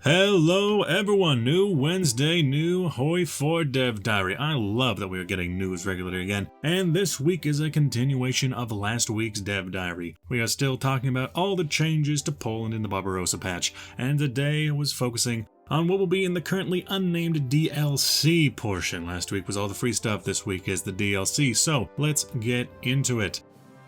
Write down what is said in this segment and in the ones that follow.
Hello everyone, new Wednesday, new Hoi 4 Dev Diary. I love that we are getting news regularly again, and this week is a continuation of last week's Dev Diary. We are still talking about all the changes to Poland in the Barbarossa patch, and today was focusing on what will be in the currently unnamed DLC portion. Last week was all the free stuff, this week is the DLC, so let's get into it.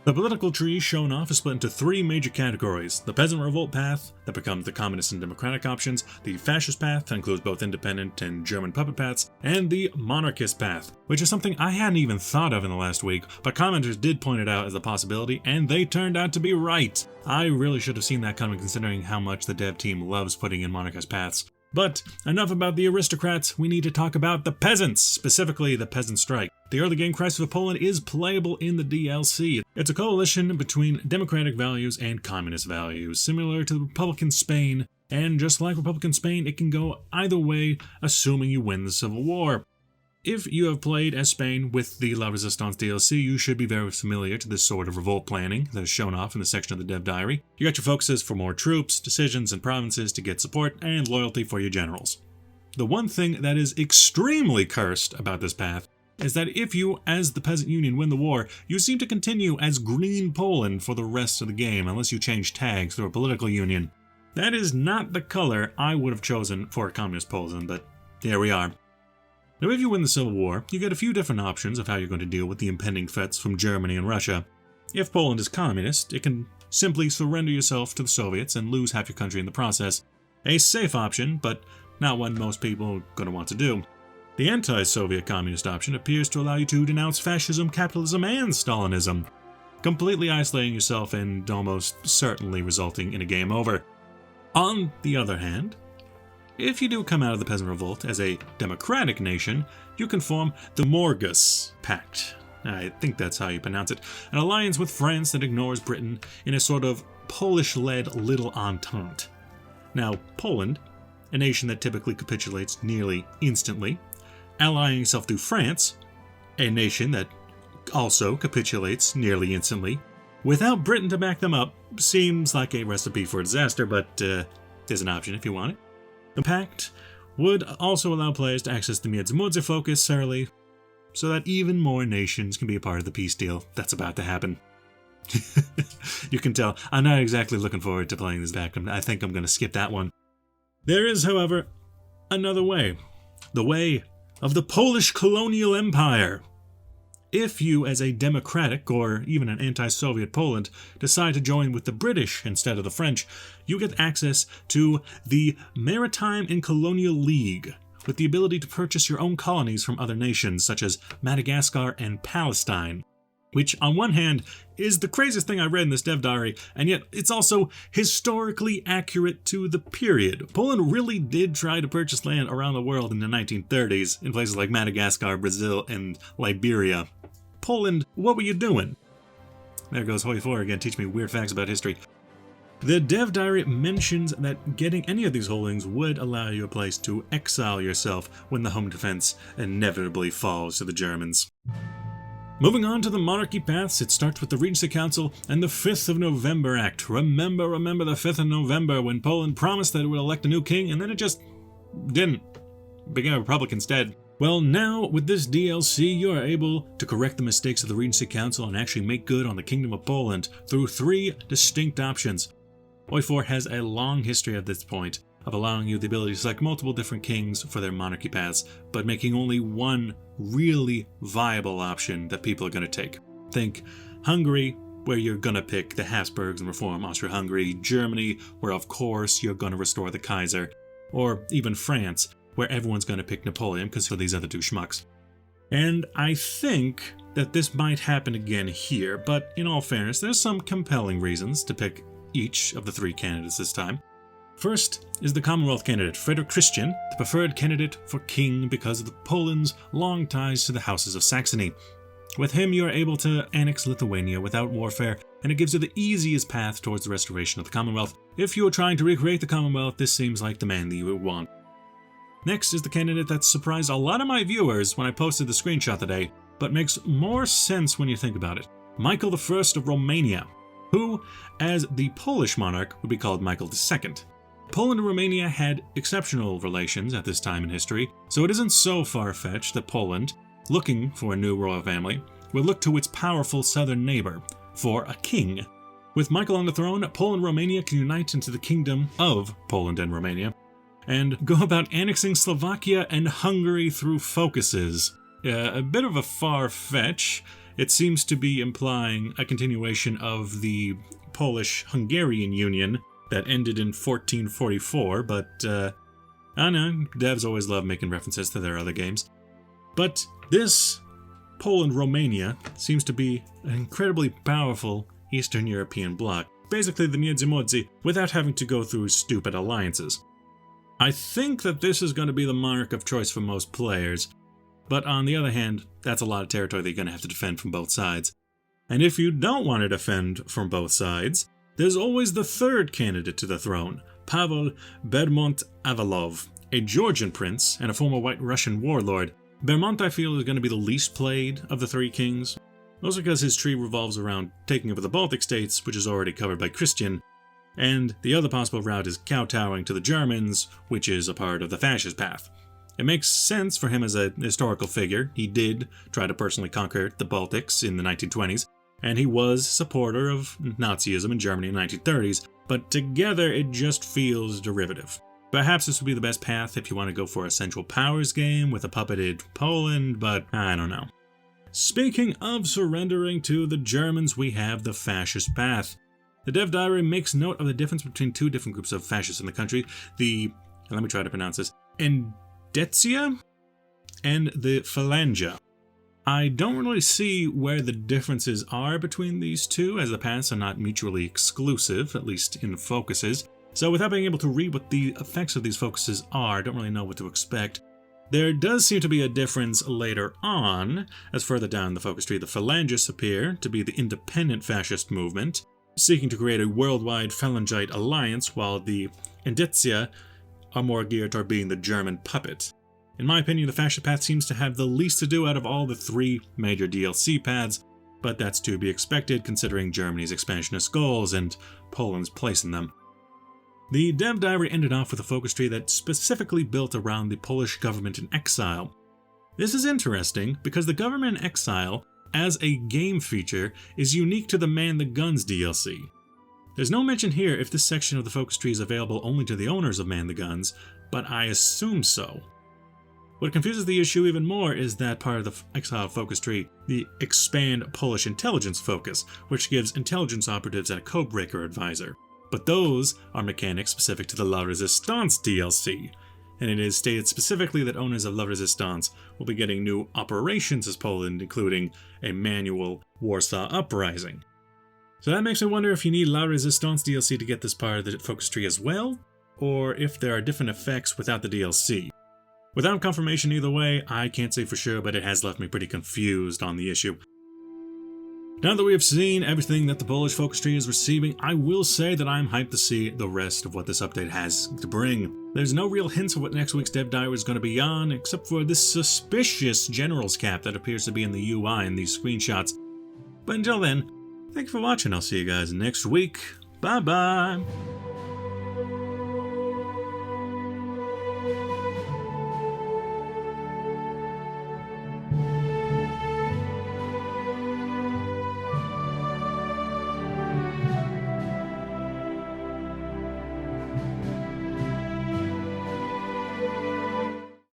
The political tree shown off is split into three major categories: the Peasant Revolt path, that becomes the communist and democratic options, the fascist path, that includes both independent and German puppet paths, and the monarchist path, which is something I hadn't even thought of in the last week, but commenters did point it out as a possibility, and they turned out to be right. I really should have seen that coming considering how much the dev team loves putting in monarchist paths. But enough about the aristocrats, we need to talk about the peasants, specifically the peasant strike. The early game Crisis of Poland is playable in the DLC. It's a coalition between democratic values and communist values, similar to Republican Spain, and just like Republican Spain, it can go either way, assuming you win the Civil War. If you have played as Spain with the La Resistance DLC, you should be very familiar to this sort of revolt planning that is shown off in the section of the Dev Diary. You got your focuses for more troops, decisions, and provinces to get support, and loyalty for your generals. The one thing that is extremely cursed about this path is that if you, as the Peasant Union, win the war, you seem to continue as Green Poland for the rest of the game, unless you change tags through a political union. That is not the color I would have chosen for Communist Poland, but here we are. Now, if you win the Civil War, you get a few different options of how you're going to deal with the impending threats from Germany and Russia. If Poland is communist, it can simply surrender yourself to the Soviets and lose half your country in the process. A safe option, but not one most people are going to want to do. The anti-Soviet communist option appears to allow you to denounce fascism, capitalism, and Stalinism, completely isolating yourself and almost certainly resulting in a game over. On the other hand, if you do come out of the Peasant Revolt as a democratic nation, you can form the Morgus Pact. I think that's how you pronounce it. An alliance with France that ignores Britain in a sort of Polish-led little entente. Now, Poland, a nation that typically capitulates nearly instantly, allying itself to France, a nation that also capitulates nearly instantly, without Britain to back them up, seems like a recipe for disaster, but there's an option if you want it. The pact would also allow players to access the Międzymorskie focus early, so that even more nations can be a part of the peace deal that's about to happen. You can tell, I'm not exactly looking forward to playing this back. I think I'm going to skip that one. There is, however, another way. The way of the Polish colonial empire. If you, as a democratic or even an anti-Soviet Poland, decide to join with the British instead of the French, you get access to the Maritime and Colonial League, with the ability to purchase your own colonies from other nations, such as Madagascar and Palestine. Which, on one hand, is the craziest thing I read in this dev diary, and yet it's also historically accurate to the period. Poland really did try to purchase land around the world in the 1930s, in places like Madagascar, Brazil, and Liberia. Poland, what were you doing? There goes Hoi 4 again, teach me weird facts about history. The dev diary mentions that getting any of these holdings would allow you a place to exile yourself when the home defense inevitably falls to the Germans. Moving on to the monarchy paths, it starts with the Regency Council and the 5th of November Act. Remember the 5th of November when Poland promised that it would elect a new king and then it just didn't. Became a republic instead. Well, now with this DLC, you are able to correct the mistakes of the Regency Council and actually make good on the Kingdom of Poland through three distinct options. Hoi 4 has a long history at this point of allowing you the ability to select multiple different kings for their monarchy paths, but making only one really viable option that people are going to take. Think Hungary, where you're going to pick the Habsburgs and reform Austria-Hungary, Germany, where of course you're going to restore the Kaiser, or even France, where everyone's going to pick Napoleon because of these other two schmucks. And I think that this might happen again here, but in all fairness, there's some compelling reasons to pick each of the three candidates this time. First is the Commonwealth candidate, Frederick Christian, the preferred candidate for king because of Poland's long ties to the houses of Saxony. With him, you are able to annex Lithuania without warfare, and it gives you the easiest path towards the restoration of the Commonwealth. If you are trying to recreate the Commonwealth, this seems like the man that you would want. Next is the candidate that surprised a lot of my viewers when I posted the screenshot today, but makes more sense when you think about it. Michael I of Romania, who, as the Polish monarch, would be called Michael II. Poland and Romania had exceptional relations at this time in history, so it isn't so far-fetched that Poland, looking for a new royal family, will look to its powerful southern neighbor for a king. With Michael on the throne, Poland and Romania can unite into the Kingdom of Poland and Romania, and go about annexing Slovakia and Hungary through focuses. A bit of a far-fetch. It seems to be implying a continuation of the Polish-Hungarian Union that ended in 1444, but I don't know, devs always love making references to their other games. But this Poland-Romania seems to be an incredibly powerful Eastern European bloc, basically the Międzymodzi, without having to go through stupid alliances. I think that this is going to be the monarch of choice for most players, but on the other hand, that's a lot of territory that you're going to have to defend from both sides. And if you don't want to defend from both sides, there's always the third candidate to the throne, Pavel Bermondt-Avalov, a Georgian prince and a former White Russian warlord. Bermondt, I feel, is going to be the least played of the three kings, mostly because his tree revolves around taking over the Baltic states, which is already covered by Christian, and the other possible route is kowtowing to the Germans, which is a part of the fascist path. It makes sense for him as a historical figure. He did try to personally conquer the Baltics in the 1920s, and he was a supporter of Nazism in Germany in the 1930s, but together it just feels derivative. Perhaps this would be the best path if you want to go for a Central Powers game with a puppeted Poland, but I don't know. Speaking of surrendering to the Germans, we have the fascist path. The Dev Diary makes note of the difference between two different groups of fascists in the country, let me try to pronounce this, Endetia and the Phalangia. I don't really see where the differences are between these two, as the paths are not mutually exclusive, at least in focuses. So without being able to read what the effects of these focuses are, I don't really know what to expect. There does seem to be a difference later on, as further down the focus tree the Phalangists appear to be the independent fascist movement, seeking to create a worldwide Phalangite alliance, while the Endetia are more geared toward being the German puppet. In my opinion, the fascist path seems to have the least to do out of all the three major DLC paths, but that's to be expected considering Germany's expansionist goals and Poland's place in them. The Dev Diary ended off with a focus tree that specifically built around the Polish government in exile. This is interesting because the government in exile, as a game feature, is unique to the Man the Guns DLC. There's no mention here if this section of the focus tree is available only to the owners of Man the Guns, but I assume so. What confuses the issue even more is that part of the exile focus tree, the Expand Polish Intelligence focus, which gives intelligence operatives a codebreaker advisor. But those are mechanics specific to the La Resistance DLC, and it is stated specifically that owners of La Resistance will be getting new operations as Poland, including a manual Warsaw Uprising. So that makes me wonder if you need La Resistance DLC to get this part of the focus tree as well, or if there are different effects without the DLC. Without confirmation either way, I can't say for sure, but it has left me pretty confused on the issue. Now that we have seen everything that the Polish focus tree is receiving, I will say that I'm hyped to see the rest of what this update has to bring. There's no real hints of what next week's Dev Diary is going to be on, except for this suspicious General's cap that appears to be in the UI in these screenshots. But until then, thank you for watching. I'll see you guys next week. Bye bye!